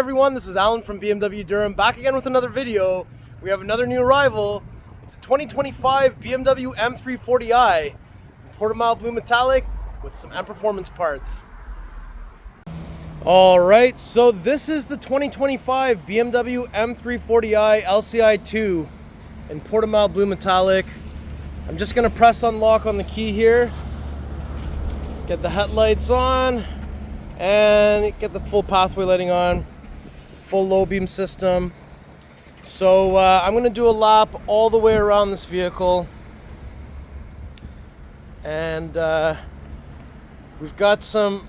everyone, this is Alan from BMW Durham, back again with another video. We have another new arrival. It's a 2025 BMW M340i Portimao Blue Metallic with some M Performance parts. Alright, so this is the 2025 BMW M340i LCI 2 in Portimao Blue Metallic. I'm just going to press unlock on the key here, get the headlights on, and get the full pathway lighting on, full low beam system. So I'm going to do a lap all the way around this vehicle, and we've got some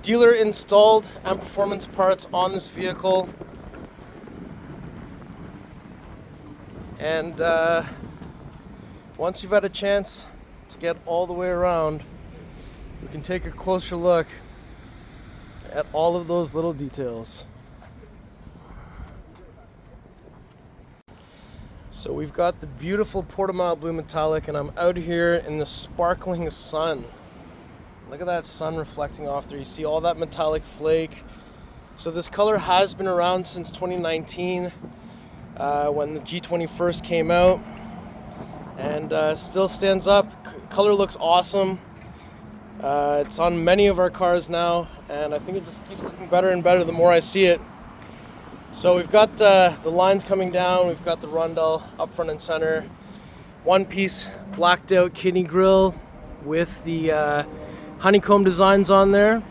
dealer installed M Performance parts on this vehicle, and once you've had a chance to get all the way around, we can take a closer look at all of those little details. So we've got the beautiful Portimao Blue Metallic, and I'm out here in the sparkling sun. Look at that sun reflecting off there. You see all that metallic flake. So this color has been around since 2019 when the G20 first came out, and still stands up. The color looks awesome. It's on many of our cars now, and I think it just keeps looking better and better the more I see it. So we've got the lines coming down, we've got the rondel up front and center, one piece blacked out kidney grille with the honeycomb designs on there.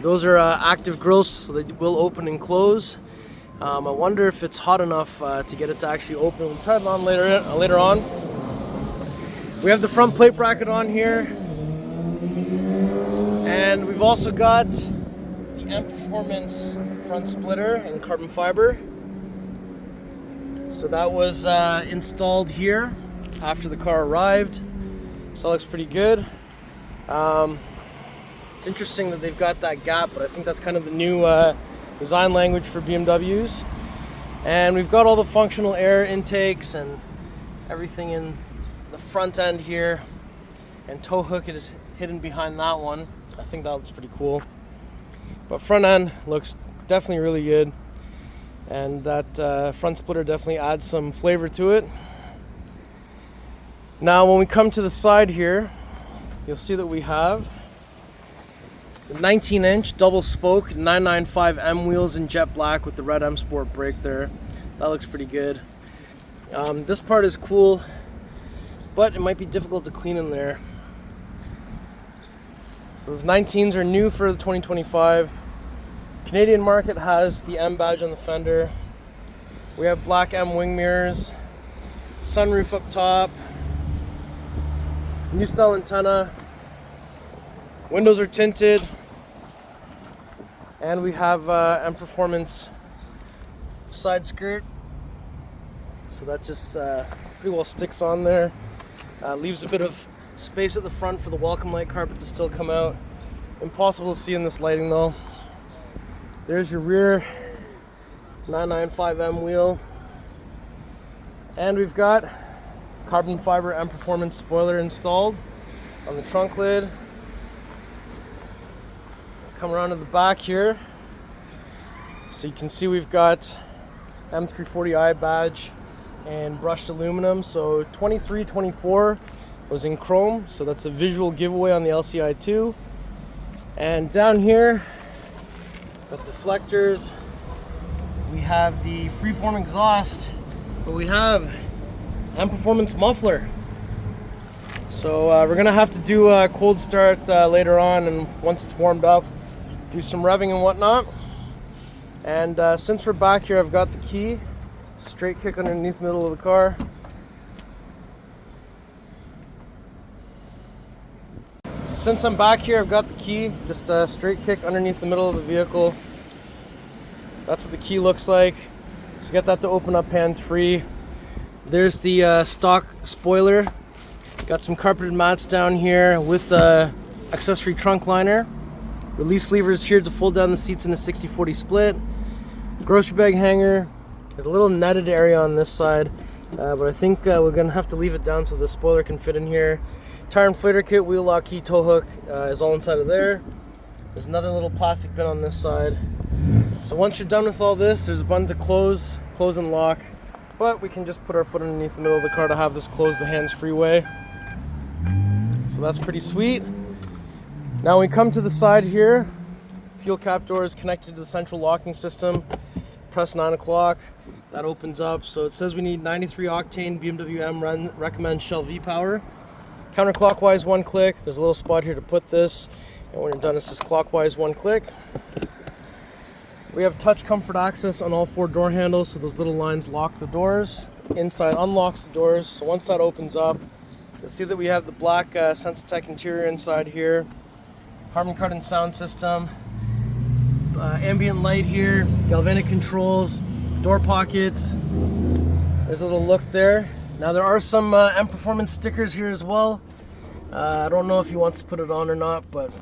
Those are active grills, so they will open and close. I wonder if it's hot enough to get it to actually open. We'll try it on later on. We have the front plate bracket on here. And we've also got the M Performance front splitter in carbon fiber. So that was installed here after the car arrived. So that looks pretty good. It's interesting that they've got that gap, but I think that's kind of the new design language for BMWs. And we've got all the functional air intakes and everything in the front end here. And tow hook is hidden behind that one. I think that looks pretty cool. But front end looks definitely really good, and that front splitter definitely adds some flavor to it. Now when we come to the side here, you'll see that we have the 19-inch double spoke 995M wheels in jet black with the red M Sport brake there. That looks pretty good. This part is cool, but it might be difficult to clean in there. So those 19s are new for the 2025. Canadian market has the M badge on the fender. We have black M wing mirrors, sunroof up top, new style antenna, windows are tinted, and we have M Performance side skirt. So that just pretty well sticks on there. Leaves a bit of space at the front for the welcome light carpet to still come out. Impossible to see in this lighting though. There's your rear 995M wheel, and we've got carbon fiber M Performance spoiler installed on the trunk lid. Come around to the back here, so you can see we've got M340i badge and brushed aluminum. So 23-24 was in chrome, so that's a visual giveaway on the LCI 2. And down here, got deflectors, we have the freeform exhaust, but we have M Performance muffler. So we're gonna have to do a cold start later on, and once it's warmed up, do some revving and whatnot. And since we're back here, I've got the key, straight kick underneath the middle of the car. Since I'm back here, I've got the key, just a straight kick underneath the middle of the vehicle. That's what the key looks like. So get that to open up hands-free. There's the stock spoiler. Got some carpeted mats down here with the accessory trunk liner. Release levers here to fold down the seats in a 60-40 split. Grocery bag hanger. There's a little netted area on this side, but I think we're gonna have to leave it down so the spoiler can fit in here. Tire inflator kit, wheel lock key, tow hook is all inside of there. There's another little plastic bin on this side. So once you're done with all this, there's a button to close and lock, but we can just put our foot underneath the middle of the car to have this close the hands-free way. So that's pretty sweet. Now when we come to the side here, fuel cap door is connected to the central locking system. Press 9 o'clock, that opens up. So it says we need 93 octane BMW M recommends Shell V-Power. Counterclockwise 1 click, there's a little spot here to put this. And when you're done, it's just clockwise 1 click. We have touch comfort access on all 4 door handles, so those little lines lock the doors. Inside unlocks the doors, so once that opens up, you'll see that we have the black Sensatec interior inside here. Carbon carbon sound system. Ambient light here, galvanic controls, door pockets. There's a little look there. Now there are some M Performance stickers here as well. I don't know if he wants to put it on or not, but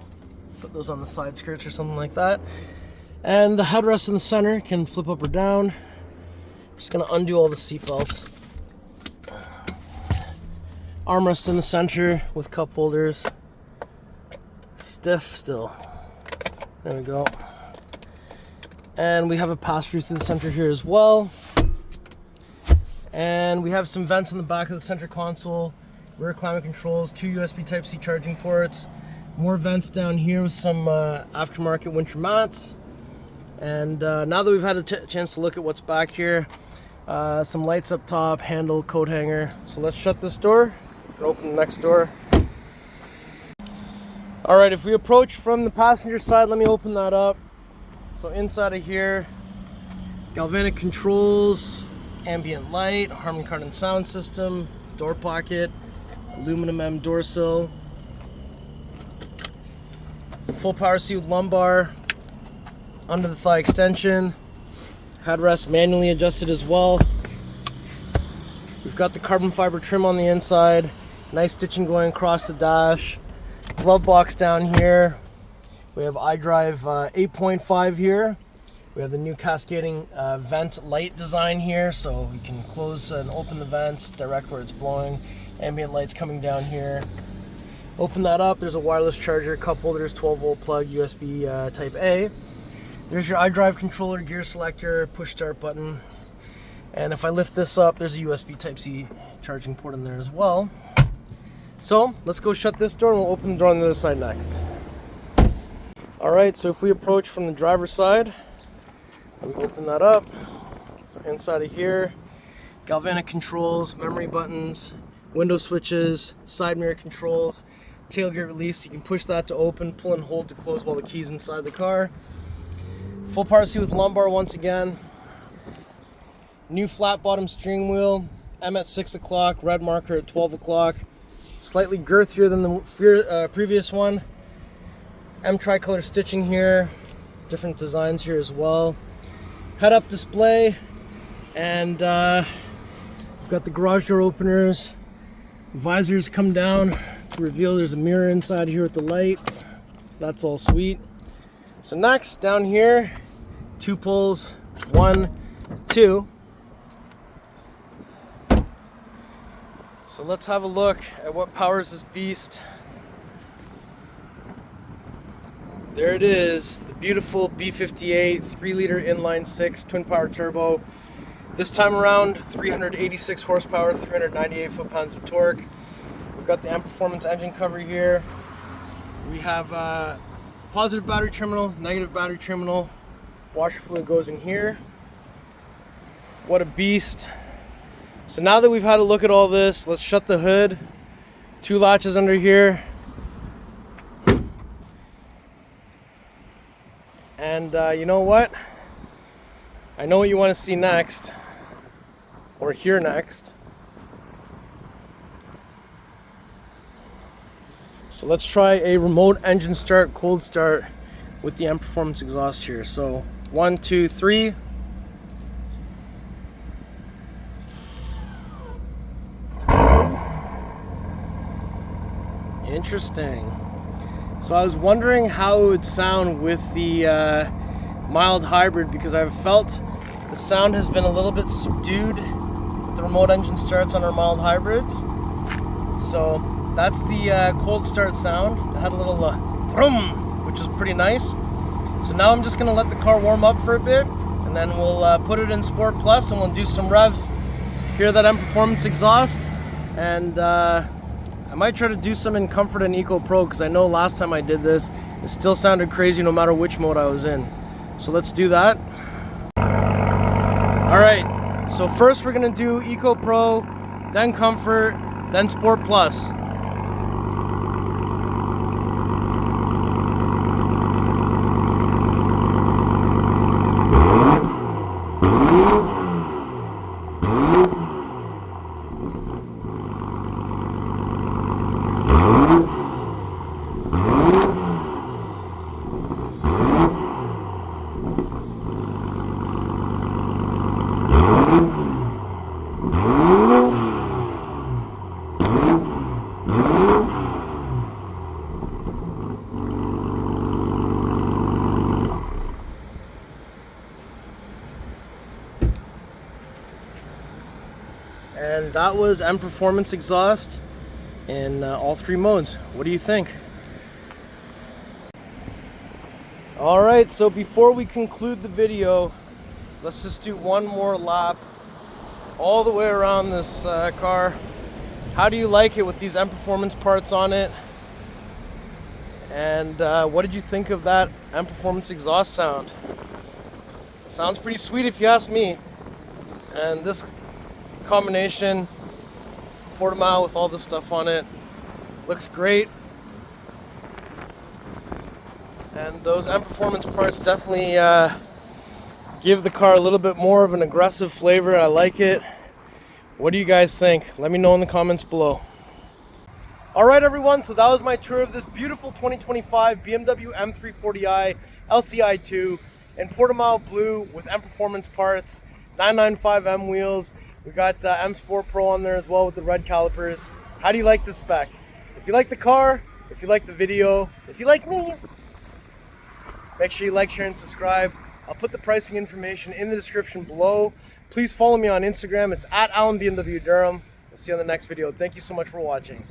put those on the side skirts or something like that. And the headrest in the center can flip up or down. I'm just gonna undo all the seat belts. Armrest in the center with cup holders. Stiff still. There we go. And we have a pass-through through the center here as well. And we have some vents on the back of the center console, rear climate controls, 2 USB Type-C charging ports, more vents down here with some aftermarket winter mats. And now that we've had a chance to look at what's back here, some lights up top, handle, coat hanger. So let's shut this door and open the next door. All right, if we approach from the passenger side, let me open that up. So inside of here, galvanic controls, ambient light, Harman Kardon sound system, door pocket, aluminum M door sill, full power seat with lumbar, under the thigh extension, headrest manually adjusted as well. We've got the carbon fiber trim on the inside, nice stitching going across the dash, glove box down here. We have iDrive 8.5 here. We have the new cascading vent light design here, so we can close and open the vents direct where it's blowing. Ambient lights coming down here. Open that up, there's a wireless charger, cup holders, 12-volt plug, USB Type A. There's your iDrive controller, gear selector, push start button. And if I lift this up, there's a USB Type-C charging port in there as well. So let's go shut this door and we'll open the door on the other side next. All right, so if we approach from the driver's side, let me open that up. So inside of here, galvanic controls, memory buttons, window switches, side mirror controls, tailgate release. You can push that to open, pull and hold to close while the key's inside the car. Full power seat with lumbar once again. New flat bottom steering wheel. M at 6 o'clock, red marker at 12 o'clock. Slightly girthier than the previous one. M tricolor stitching here. Different designs here as well. Head-up display. And we've got the garage door openers. Visors come down to reveal there's a mirror inside here with the light. So that's all sweet. So next, down here, 2 pulls, 1, 2. So let's have a look at what powers this beast. There it is, the beautiful B58 3-liter inline-6 twin-power turbo. This time around, 386 horsepower, 398 foot-pounds of torque. We've got the M Performance engine cover here. We have positive battery terminal, negative battery terminal. Washer fluid goes in here. What a beast. So now that we've had a look at all this, let's shut the hood. 2 latches under here. And you know what? I know what you want to see next, or hear next. So let's try a remote engine start, cold start with the M Performance exhaust here. So 1, 2, 3. Interesting. So I was wondering how it would sound with the mild hybrid, because I've felt the sound has been a little bit subdued with the remote engine starts on our mild hybrids. So that's the cold start sound. It had a little vroom, which is pretty nice. So now I'm just gonna let the car warm up for a bit, and then we'll put it in Sport Plus and we'll do some revs, hear that M Performance exhaust, and I might try to do some in Comfort and Eco Pro, because I know last time I did this, it still sounded crazy no matter which mode I was in. So let's do that. All right, so first we're gonna do Eco Pro, then Comfort, then Sport Plus. And that was M Performance exhaust in all three modes. What do you think? All right, so before we conclude the video, let's just do one more lap all the way around this car. How do you like it with these M Performance parts on it? And what did you think of that M Performance exhaust sound? It sounds pretty sweet if you ask me. And this combination Portimao with all this stuff on it looks great, and those M Performance parts definitely give the car a little bit more of an aggressive flavor. I like it. What do you guys think? Let me know in the comments below. Alright everyone, so that was my tour of this beautiful 2025 BMW M340i LCI 2 in Portimao Blue with M Performance parts, 995M wheels. We got M Sport Pro on there as well with the red calipers. How do you like the spec? If you like the car, if you like the video, if you like me, make sure you like, share, and subscribe. I'll put the pricing information in the description below. Please follow me on Instagram. It's @AlanBMWDurham. We'll see you on the next video. Thank you so much for watching.